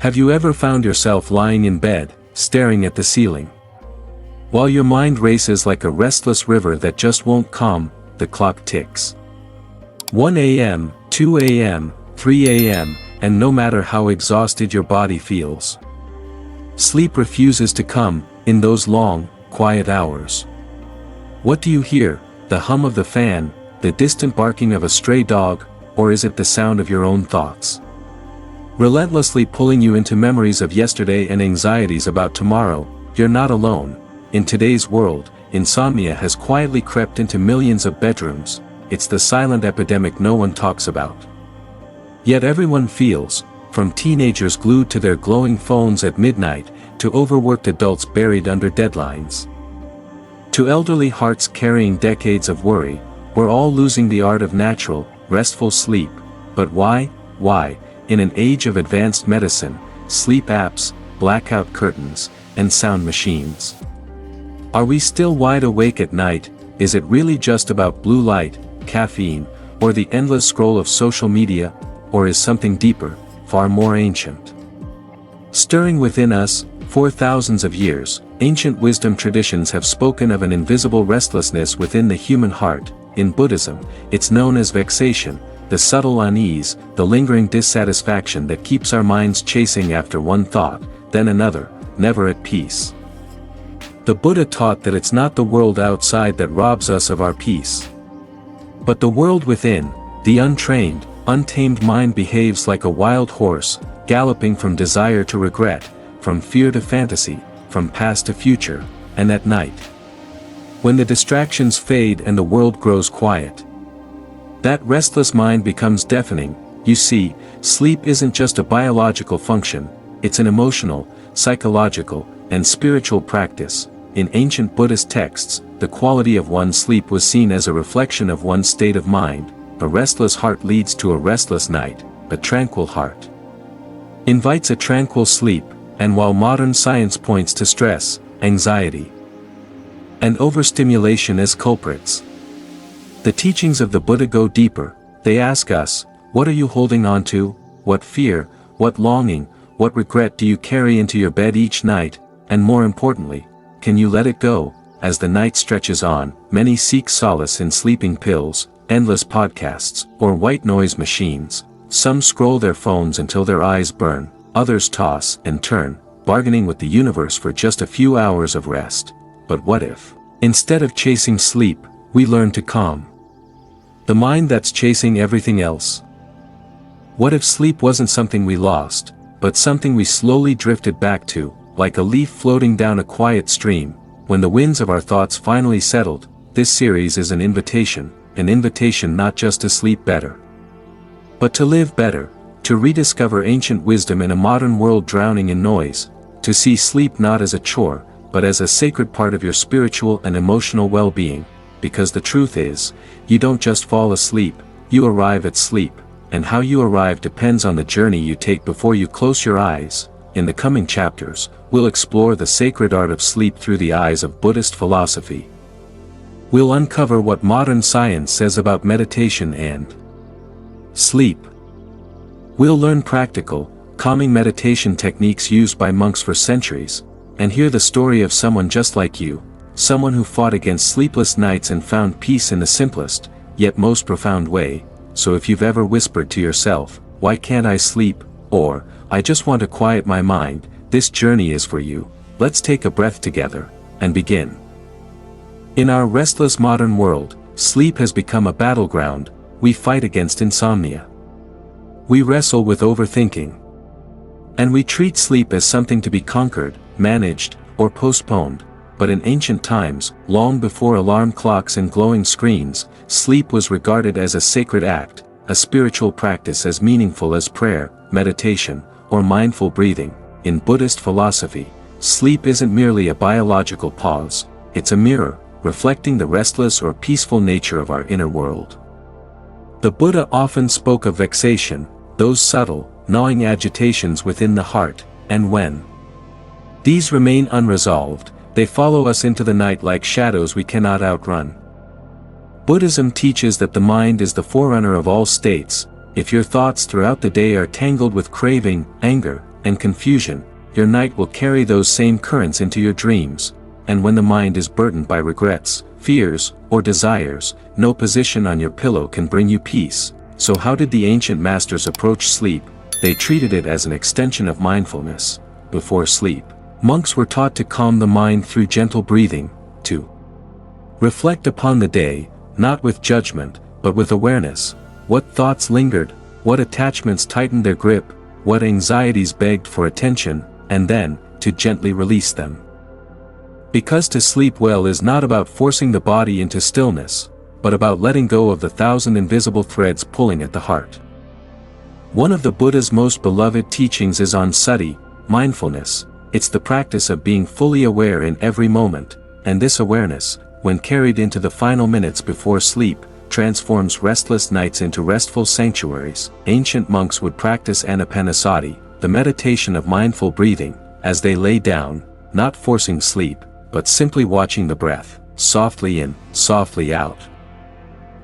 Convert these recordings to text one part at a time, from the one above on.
Have you ever found yourself lying in bed, staring at the ceiling? While your mind races like a restless river that just won't calm, the clock ticks. 1 a.m., 2 a.m., 3 a.m., and no matter how exhausted your body feels, sleep refuses to come, in those long, quiet hours. What do you hear? The hum of the fan, the distant barking of a stray dog, or is it the sound of your own thoughts? Relentlessly pulling you into memories of yesterday and anxieties about tomorrow. You're not alone. In today's world, insomnia has quietly crept into millions of bedrooms. It's the silent epidemic no one talks about. Yet everyone feels, from teenagers glued to their glowing phones at midnight, to overworked adults buried under deadlines, to elderly hearts carrying decades of worry, we're all losing the art of natural, restful sleep. But why? Why, in an age of advanced medicine, sleep apps, blackout curtains, and sound machines, are we still wide awake at night? Is it really just about blue light, caffeine, or the endless scroll of social media, or is something deeper, far more ancient, stirring within us? For thousands of years, ancient wisdom traditions have spoken of an invisible restlessness within the human heart. In Buddhism, it's known as vexation, the subtle unease, the lingering dissatisfaction that keeps our minds chasing after one thought, then another, never at peace. The Buddha taught that it's not the world outside that robs us of our peace, but the world within. The untrained, untamed mind behaves like a wild horse, galloping from desire to regret, from fear to fantasy, from past to future, and at night, when the distractions fade and the world grows quiet, that restless mind becomes deafening. You see, sleep isn't just a biological function, it's an emotional, psychological, and spiritual practice. In ancient Buddhist texts, the quality of one's sleep was seen as a reflection of one's state of mind. A restless heart leads to a restless night, a tranquil heart invites a tranquil sleep, and while modern science points to stress, anxiety, and overstimulation as culprits, the teachings of the Buddha go deeper. They ask us, what are you holding on to? What fear, what longing, what regret do you carry into your bed each night? And more importantly, can you let it go? As the night stretches on, many seek solace in sleeping pills, endless podcasts, or white noise machines. Some scroll their phones until their eyes burn, others toss and turn, bargaining with the universe for just a few hours of rest. But what if, instead of chasing sleep, we learn to calm the mind that's chasing everything else? What if sleep wasn't something we lost, but something we slowly drifted back to, like a leaf floating down a quiet stream? When the winds of our thoughts finally settled, this series is an invitation not just to sleep better, but to live better, to rediscover ancient wisdom in a modern world drowning in noise, to see sleep not as a chore, but as a sacred part of your spiritual and emotional well-being. Because the truth is, you don't just fall asleep, you arrive at sleep, and how you arrive depends on the journey you take before you close your eyes. In the coming chapters, we'll explore the sacred art of sleep through the eyes of Buddhist philosophy. We'll uncover what modern science says about meditation and sleep. We'll learn practical, calming meditation techniques used by monks for centuries, and hear the story of someone just like you, someone who fought against sleepless nights and found peace in the simplest, yet most profound way. So if you've ever whispered to yourself, "Why can't I sleep?" or "I just want to quiet my mind," this journey is for you. Let's take a breath together, and begin. In our restless modern world, sleep has become a battleground. We fight against insomnia, we wrestle with overthinking, and we treat sleep as something to be conquered, managed, or postponed. But in ancient times, long before alarm clocks and glowing screens, sleep was regarded as a sacred act, a spiritual practice as meaningful as prayer, meditation, or mindful breathing. In Buddhist philosophy, sleep isn't merely a biological pause, it's a mirror, reflecting the restless or peaceful nature of our inner world. The Buddha often spoke of vexation, those subtle, gnawing agitations within the heart, and when these remain unresolved, they follow us into the night like shadows we cannot outrun. Buddhism teaches that the mind is the forerunner of all states. If your thoughts throughout the day are tangled with craving, anger, and confusion, your night will carry those same currents into your dreams, and when the mind is burdened by regrets, fears, or desires, no position on your pillow can bring you peace. So how did the ancient masters approach sleep? They treated it as an extension of mindfulness. Before sleep, monks were taught to calm the mind through gentle breathing, to reflect upon the day, not with judgment, but with awareness. What thoughts lingered, what attachments tightened their grip, what anxieties begged for attention, and then, to gently release them. Because to sleep well is not about forcing the body into stillness, but about letting go of the thousand invisible threads pulling at the heart. One of the Buddha's most beloved teachings is on sati, mindfulness. It's the practice of being fully aware in every moment, and this awareness, when carried into the final minutes before sleep, transforms restless nights into restful sanctuaries. Ancient monks would practice anapanasati, the meditation of mindful breathing, as they lay down, not forcing sleep, but simply watching the breath, softly in, softly out.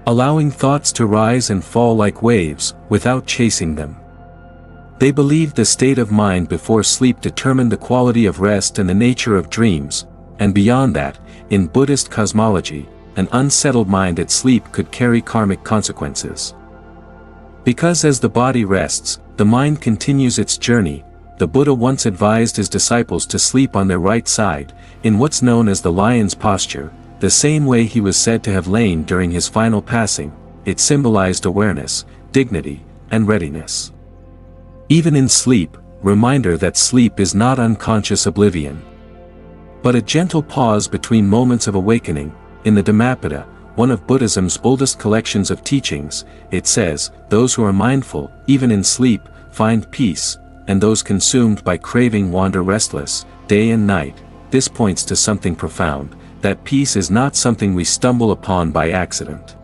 Allowing thoughts to rise and fall like waves, without chasing them. They believed the state of mind before sleep determined the quality of rest and the nature of dreams, and beyond that, in Buddhist cosmology, an unsettled mind at sleep could carry karmic consequences. Because as the body rests, the mind continues its journey, the Buddha once advised his disciples to sleep on their right side, in what's known as the lion's posture, the same way he was said to have lain during his final passing. It symbolized awareness, dignity, and readiness. Even in sleep, reminder that sleep is not unconscious oblivion, but a gentle pause between moments of awakening. In the Dhammapada, one of Buddhism's oldest collections of teachings, it says, "Those who are mindful, even in sleep, find peace, and those consumed by craving wander restless, day and night." This points to something profound, that peace is not something we stumble upon by accident.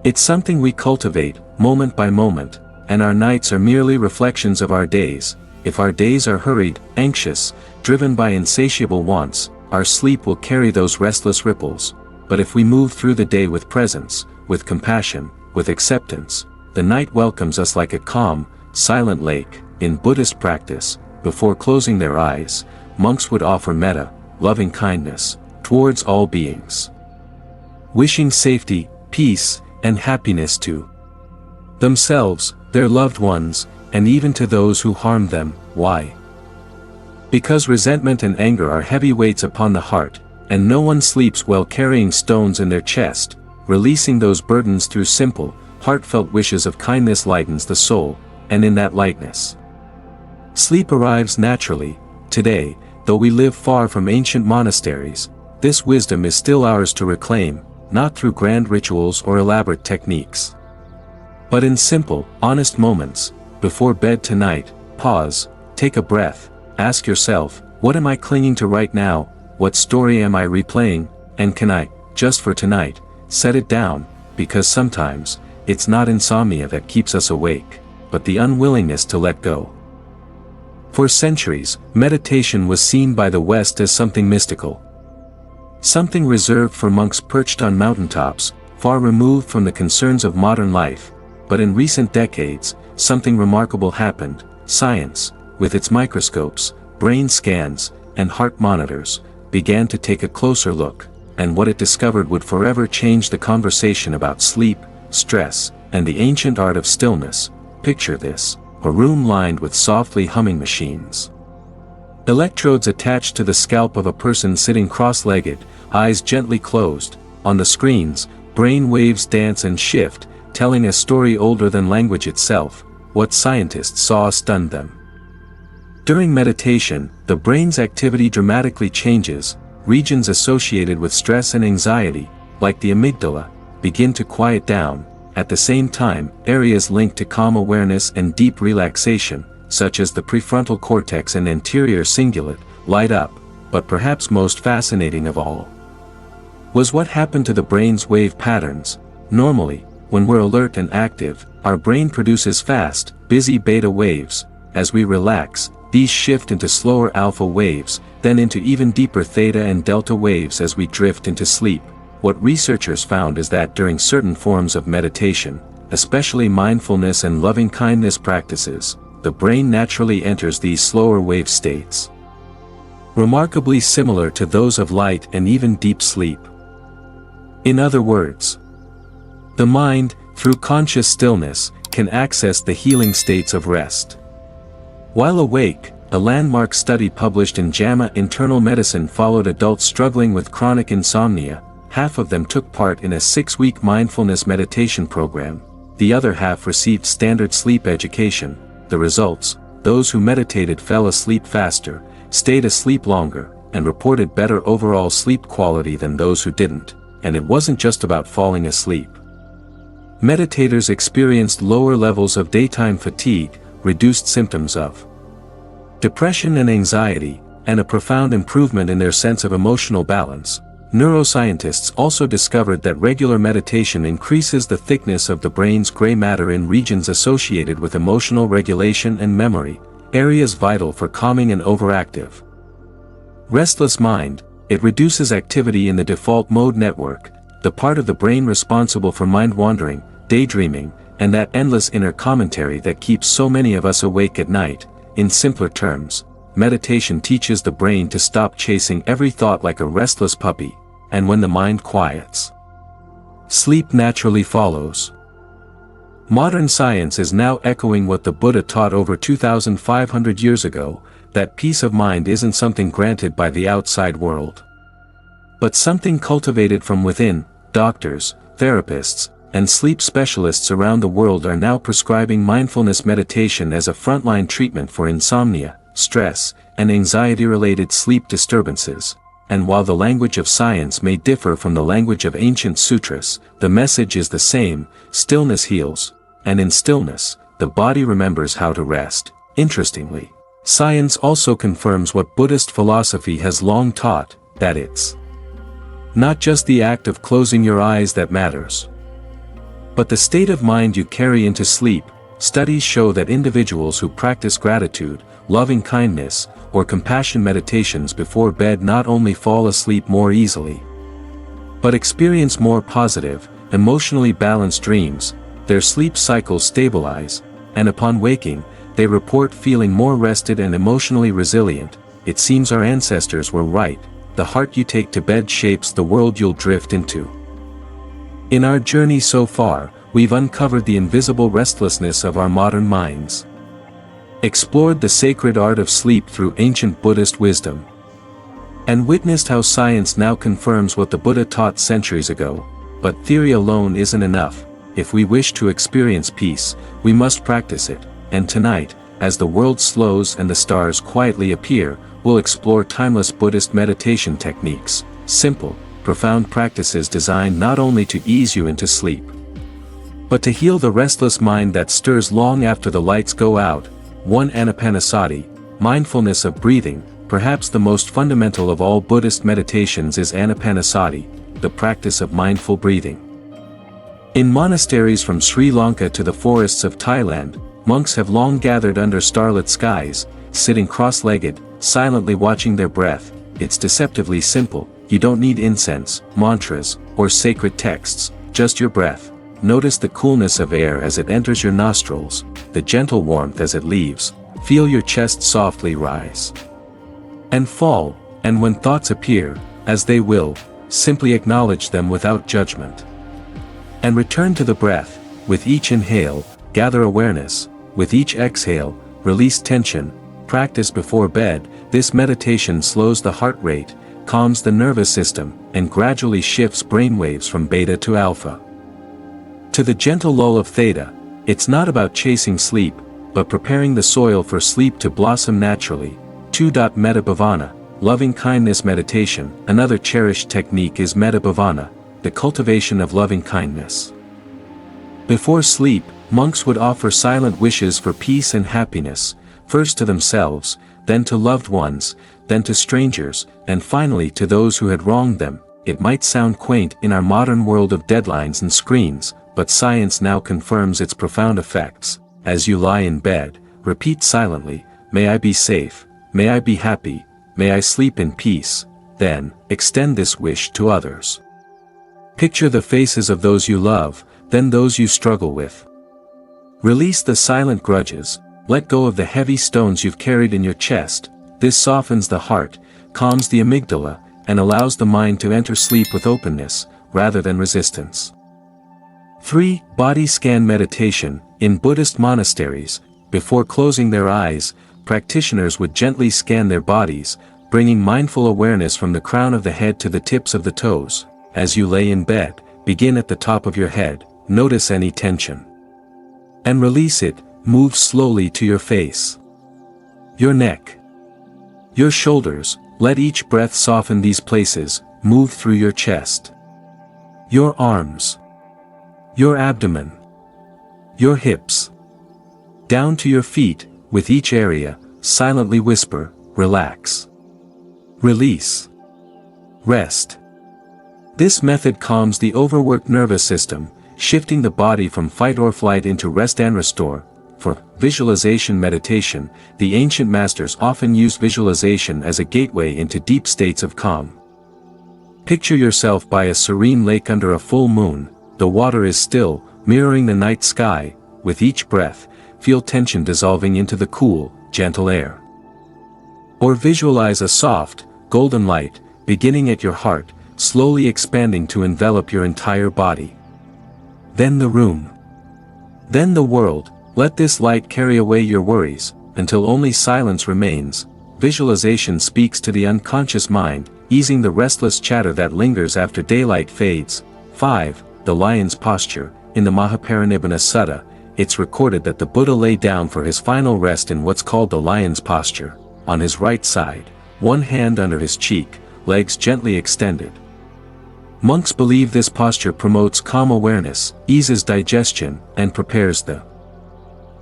It's something we cultivate, moment by moment, and our nights are merely reflections of our days. If our days are hurried, anxious, driven by insatiable wants, our sleep will carry those restless ripples. But if we move through the day with presence, with compassion, with acceptance, the night welcomes us like a calm, silent lake. In Buddhist practice, before closing their eyes, monks would offer metta, loving kindness, towards all beings, wishing safety, peace, and happiness to themselves, their loved ones, and even to those who harmed them. Why? Because resentment and anger are heavy weights upon the heart, and no one sleeps well carrying stones in their chest. Releasing those burdens through simple, heartfelt wishes of kindness lightens the soul, and in that lightness, sleep arrives naturally. Today, though we live far from ancient monasteries, this wisdom is still ours to reclaim, not through grand rituals or elaborate techniques, but in simple, honest moments. Before bed tonight, pause, take a breath, ask yourself, what am I clinging to right now? What story am I replaying? And can I, just for tonight, set it down? Because sometimes, it's not insomnia that keeps us awake, but the unwillingness to let go. For centuries, meditation was seen by the West as something mystical, something reserved for monks perched on mountaintops, far removed from the concerns of modern life. But in recent decades, something remarkable happened. Science, with its microscopes, brain scans, and heart monitors, began to take a closer look, and what it discovered would forever change the conversation about sleep, stress, and the ancient art of stillness. Picture this: a room lined with softly humming machines. Electrodes attached to the scalp of a person sitting cross-legged, eyes gently closed. On the screens, brain waves dance and shift, telling a story older than language itself. What scientists saw stunned them. During meditation, the brain's activity dramatically changes. Regions associated with stress and anxiety, like the amygdala, begin to quiet down. At the same time, areas linked to calm awareness and deep relaxation, such as the prefrontal cortex and anterior cingulate, light up. But perhaps most fascinating of all was what happened to the brain's wave patterns. Normally, when we're alert and active, our brain produces fast, busy beta waves. As we relax, these shift into slower alpha waves, then into even deeper theta and delta waves as we drift into sleep. What researchers found is that during certain forms of meditation, especially mindfulness and loving-kindness practices, the brain naturally enters these slower wave states, remarkably similar to those of light and even deep sleep. In other words, the mind, through conscious stillness, can access the healing states of rest. While awake, a landmark study published in JAMA Internal Medicine followed adults struggling with chronic insomnia. Half of them took part in a 6-week mindfulness meditation program, the other half received standard sleep education. The results: those who meditated fell asleep faster, stayed asleep longer, and reported better overall sleep quality than those who didn't. And it wasn't just about falling asleep. Meditators experienced lower levels of daytime fatigue, reduced symptoms of depression and anxiety, and a profound improvement in their sense of emotional balance. Neuroscientists also discovered that regular meditation increases the thickness of the brain's gray matter in regions associated with emotional regulation and memory, areas vital for calming an overactive, restless mind. It reduces activity in the default mode network, the part of the brain responsible for mind-wandering, daydreaming, and that endless inner commentary that keeps so many of us awake at night. In simpler terms, meditation teaches the brain to stop chasing every thought like a restless puppy, and when the mind quiets, sleep naturally follows. Modern science is now echoing what the Buddha taught over 2,500 years ago, that peace of mind isn't something granted by the outside world, but something cultivated from within. Doctors, therapists, and sleep specialists around the world are now prescribing mindfulness meditation as a frontline treatment for insomnia, stress, and anxiety-related sleep disturbances. And while the language of science may differ from the language of ancient sutras, the message is the same: stillness heals, and in stillness, the body remembers how to rest. Interestingly, science also confirms what Buddhist philosophy has long taught, that it's not just the act of closing your eyes that matters, but the state of mind you carry into sleep. Studies show that individuals who practice gratitude, loving kindness, or compassion meditations before bed not only fall asleep more easily, but experience more positive, emotionally balanced dreams. Their sleep cycles stabilize, and upon waking, they report feeling more rested and emotionally resilient. It seems our ancestors were right: the heart you take to bed shapes the world you'll drift into. In our journey so far, we've uncovered the invisible restlessness of our modern minds, explored the sacred art of sleep through ancient Buddhist wisdom, and witnessed how science now confirms what the Buddha taught centuries ago. But theory alone isn't enough. If we wish to experience peace, we must practice it. And tonight, as the world slows and the stars quietly appear, we'll explore timeless Buddhist meditation techniques, simple, profound practices designed not only to ease you into sleep, but to heal the restless mind that stirs long after the lights go out. 1. Anapanasati, mindfulness of breathing. Perhaps the most fundamental of all Buddhist meditations is anapanasati, the practice of mindful breathing. In monasteries from Sri Lanka to the forests of Thailand, monks have long gathered under starlit skies, sitting cross-legged, silently watching their breath. It's deceptively simple. You don't need incense, mantras, or sacred texts, just your breath. Notice the coolness of air as it enters your nostrils, the gentle warmth as it leaves. Feel your chest softly rise and fall, and when thoughts appear, as they will, simply acknowledge them without judgment. And return to the breath. With each inhale, gather awareness. With each exhale, release tension. Practice before bed. This meditation slows the heart rate, calms the nervous system, and gradually shifts brainwaves from beta to alpha to the gentle lull of theta. It's not about chasing sleep, but preparing the soil for sleep to blossom naturally. 2. Metta bhavana, loving kindness meditation. Another cherished technique is metta bhavana, the cultivation of loving kindness. Before sleep, monks would offer silent wishes for peace and happiness, first to themselves, then to loved ones, then to strangers, and finally to those who had wronged them. It might sound quaint in our modern world of deadlines and screens, but science now confirms its profound effects. As you lie in bed, repeat silently, "May I be safe, may I be happy, may I sleep in peace." Then, extend this wish to others. Picture the faces of those you love, then those you struggle with. Release the silent grudges, let go of the heavy stones you've carried in your chest. This softens the heart, calms the amygdala, and allows the mind to enter sleep with openness, rather than resistance. 3. Body scan meditation. In Buddhist monasteries, before closing their eyes, practitioners would gently scan their bodies, bringing mindful awareness from the crown of the head to the tips of the toes. As you lay in bed, begin at the top of your head, notice any tension. And release it, move slowly to your face. Your neck. Your shoulders, let each breath soften these places, move through your chest. Your arms. Your abdomen. Your hips. Down to your feet, with each area, silently whisper, relax. Release. Rest. This method calms the overworked nervous system, shifting the body from fight or flight into rest and restore. For visualization meditation, the ancient masters often used visualization as a gateway into deep states of calm. Picture yourself by a serene lake under a full moon. The water is still, mirroring the night sky. With each breath, feel tension dissolving into the cool, gentle air. Or visualize a soft, golden light, beginning at your heart, slowly expanding to envelop your entire body. Then the room. Then the world. Let this light carry away your worries, until only silence remains. Visualization speaks to the unconscious mind, easing the restless chatter that lingers after daylight fades. 5. The lion's posture. In the Mahaparinibbana Sutta, it's recorded that the Buddha lay down for his final rest in what's called the lion's posture, on his right side, one hand under his cheek, legs gently extended. Monks believe this posture promotes calm awareness, eases digestion, and prepares the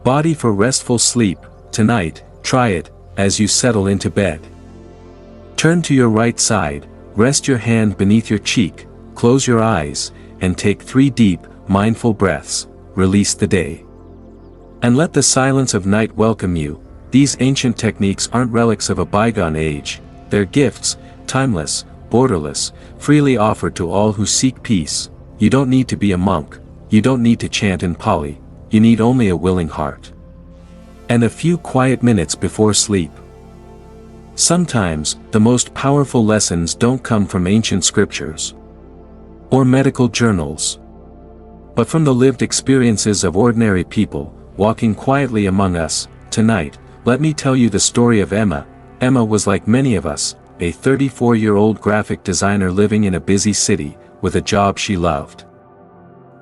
body for restful sleep. Tonight, try it, as you settle into bed. Turn to your right side, rest your hand beneath your cheek, close your eyes, and take 3 deep, mindful breaths. Release the day. And let the silence of night welcome you. These ancient techniques aren't relics of a bygone age, they're gifts, timeless, borderless, freely offered to all who seek peace. You don't need to be a monk, you don't need to chant in Pali, you need only a willing heart. And a few quiet minutes before sleep. Sometimes, the most powerful lessons don't come from ancient scriptures or medical journals, but from the lived experiences of ordinary people, walking quietly among us. Tonight, let me tell you the story of Emma. Emma was like many of us, a 34-year-old graphic designer living in a busy city, with a job she loved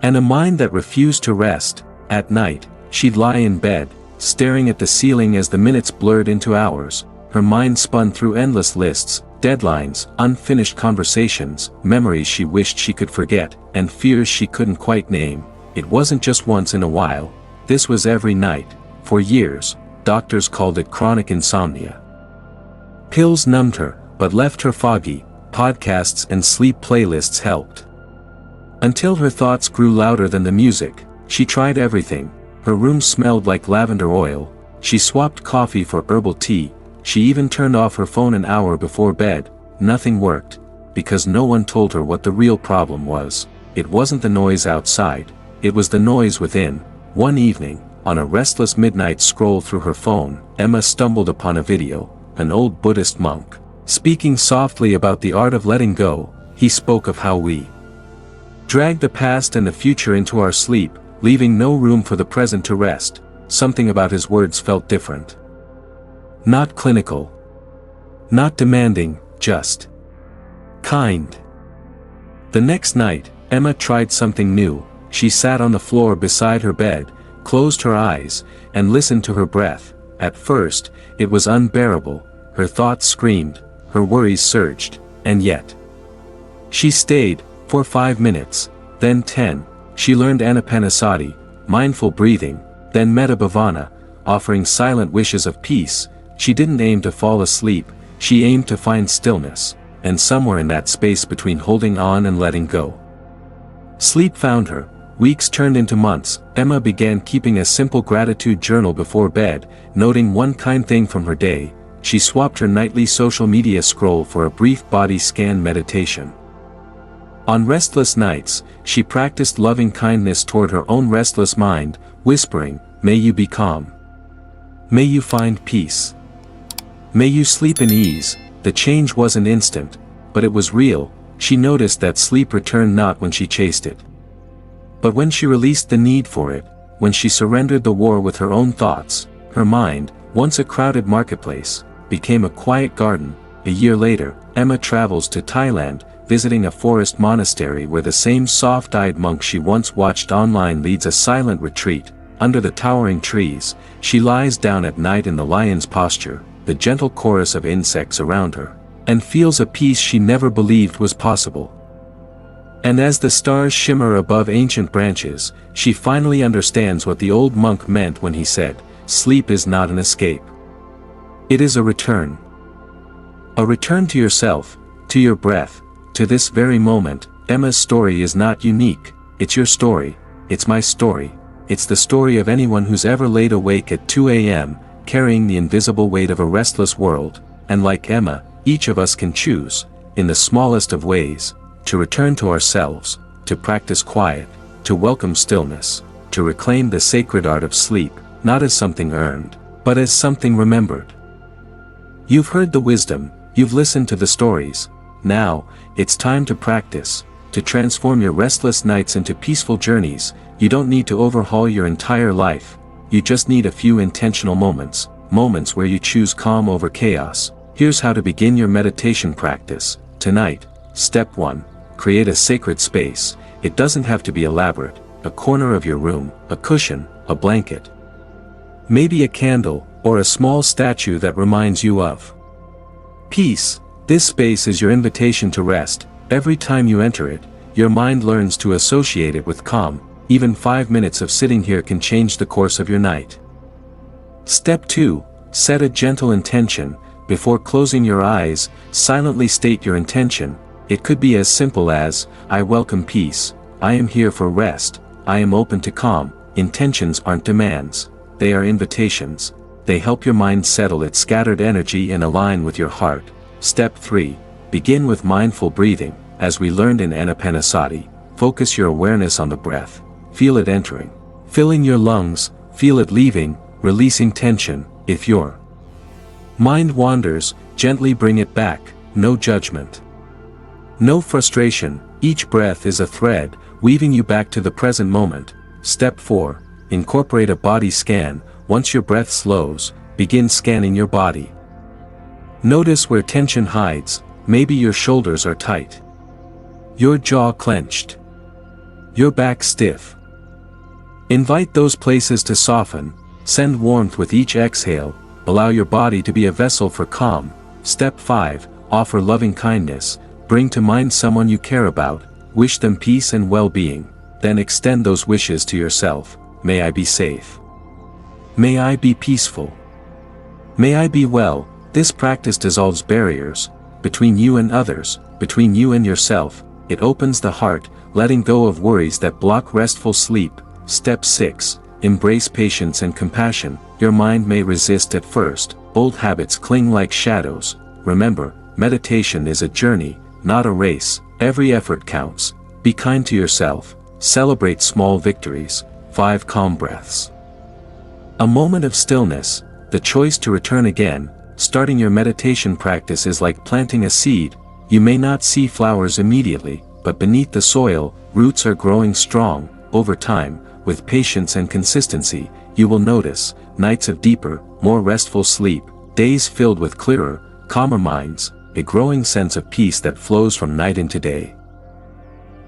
and a mind that refused to rest. At night, she'd lie in bed, staring at the ceiling as the minutes blurred into hours. Her mind spun through endless lists, deadlines, unfinished conversations, memories she wished she could forget, and fears she couldn't quite name. It wasn't just once in a while, this was every night. For years, doctors called it chronic insomnia. Pills numbed her, but left her foggy. Podcasts and sleep playlists helped. Until her thoughts grew louder than the music. She tried everything. Her room smelled like lavender oil. She swapped coffee for herbal tea. She even turned off her phone an hour before bed. Nothing worked, because no one told her what the real problem was. It wasn't the noise outside, it was the noise within. One evening, on a restless midnight scroll through her phone, Emma stumbled upon a video. An old Buddhist monk, speaking softly about the art of letting go. He spoke of how we drag the past and the future into our sleep, leaving no room for the present to rest. Something about his words felt different. Not clinical. Not demanding, just kind. The next night, Emma tried something new. She sat on the floor beside her bed, closed her eyes, and listened to her breath. At first, it was unbearable. Her thoughts screamed, her worries surged, and yet she stayed, for 5 minutes, then 10. She learned anapanasati, mindful breathing, then metabhavana, offering silent wishes of peace. She didn't aim to fall asleep, she aimed to find stillness, and somewhere in that space between holding on and letting go, sleep found her. Weeks turned into months. Emma began keeping a simple gratitude journal before bed, noting one kind thing from her day. She swapped her nightly social media scroll for a brief body scan meditation. On restless nights, she practiced loving kindness toward her own restless mind, whispering, "May you be calm. May you find peace. May you sleep in ease. The change wasn't instant, but it was real. She noticed that sleep returned not when she chased it, but when she released the need for it, when she surrendered the war with her own thoughts. Her mind, once a crowded marketplace, became a quiet garden. A year later, Emma travels to Thailand, visiting a forest monastery where the same soft-eyed monk she once watched online leads a silent retreat. Under the towering trees, she lies down at night in the lion's posture, the gentle chorus of insects around her, and feels a peace she never believed was possible. And as the stars shimmer above ancient branches, she finally understands what the old monk meant when he said, "Sleep is not an escape. It is a return." A return to yourself, to your breath, to this very moment. Emma's story is not unique. It's your story. It's my story. It's the story of anyone who's ever laid awake at 2 a.m., carrying the invisible weight of a restless world. And like Emma, each of us can choose, in the smallest of ways, to return to ourselves, to practice quiet, to welcome stillness, to reclaim the sacred art of sleep, not as something earned, but as something remembered. You've heard the wisdom, you've listened to the stories. Now, it's time to practice, to transform your restless nights into peaceful journeys. You don't need to overhaul your entire life. You just need a few intentional moments, moments where you choose calm over chaos. Here's how to begin your meditation practice. Tonight, Step 1. Create a sacred space. It doesn't have to be elaborate. A corner of your room, a cushion, a blanket, maybe a candle, or a small statue that reminds you of peace. This space is your invitation to rest. Every time you enter it, your mind learns to associate it with calm. Even 5 minutes of sitting here can change the course of your night. Step 2. Set a gentle intention. Before closing your eyes, silently state your intention. It could be as simple as, "I welcome peace. I am here for rest. I am open to calm." Intentions aren't demands. They are invitations. They help your mind settle its scattered energy and align with your heart. Step 3. Begin with mindful breathing. As we learned in Anapanasati, focus your awareness on the breath. Feel it entering, filling your lungs. Feel it leaving, releasing tension. If your mind wanders, gently bring it back. No judgment, no frustration. Each breath is a thread, weaving you back to the present moment. Step 4. Incorporate a body scan. Once your breath slows, begin scanning your body. Notice where tension hides. Maybe your shoulders are tight, your jaw clenched, your back stiff. Invite those places to soften. Send warmth with each exhale. Allow your body to be a vessel for calm. Step 5. Offer loving kindness. Bring to mind someone you care about. Wish them peace and well-being. Then extend those wishes to yourself. May I be safe. May I be peaceful. May I be well. This practice dissolves barriers between you and others, between you and yourself. It opens the heart, letting go of worries that block restful sleep. Step 6. Embrace patience and compassion. Your mind may resist at first. Old habits cling like shadows. Remember, meditation is a journey, not a race. Every effort counts. Be kind to yourself. Celebrate small victories. 5 calm breaths. A moment of stillness, the choice to return again. Starting your meditation practice is like planting a seed. You may not see flowers immediately, but beneath the soil, roots are growing strong. Over time, with patience and consistency, you will notice nights of deeper, more restful sleep, days filled with clearer, calmer minds, a growing sense of peace that flows from night into day.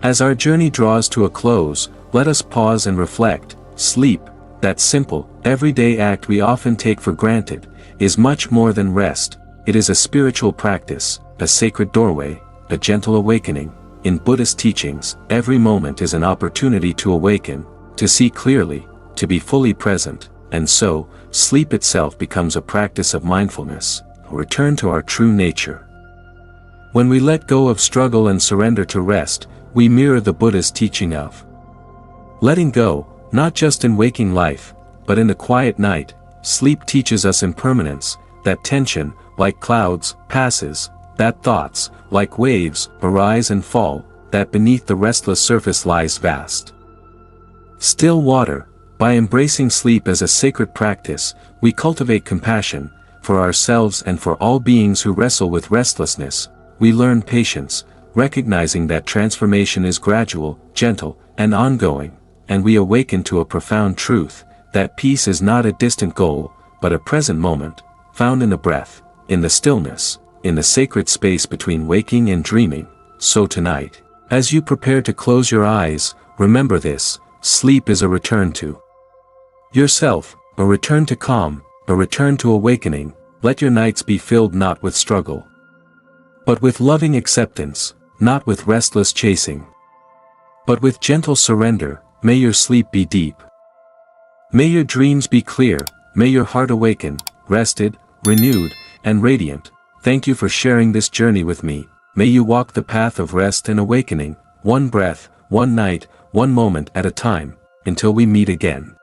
As our journey draws to a close, let us pause and reflect. Sleep, that simple, everyday act we often take for granted, is much more than rest. It is a spiritual practice, a sacred doorway, a gentle awakening. In Buddhist teachings, every moment is an opportunity to awaken, to see clearly, to be fully present, and so, sleep itself becomes a practice of mindfulness, a return to our true nature. When we let go of struggle and surrender to rest, we mirror the Buddha's teaching of letting go, not just in waking life, but in the quiet night. Sleep teaches us impermanence, that tension, like clouds, passes, that thoughts, like waves, arise and fall, that beneath the restless surface lies vast, still water. By embracing sleep as a sacred practice, we cultivate compassion, for ourselves and for all beings who wrestle with restlessness. We learn patience, recognizing that transformation is gradual, gentle, and ongoing, and we awaken to a profound truth, that peace is not a distant goal, but a present moment, found in the breath, in the stillness, in the sacred space between waking and dreaming. So tonight, as you prepare to close your eyes, remember this: sleep is a return to yourself, a return to calm, a return to awakening. Let your nights be filled not with struggle, but with loving acceptance, not with restless chasing, but with gentle surrender. May your sleep be deep. May your dreams be clear, may your heart awaken, rested, renewed, and radiant. Thank you for sharing this journey with me. May you walk the path of rest and awakening, one breath, one night, one moment at a time, until we meet again.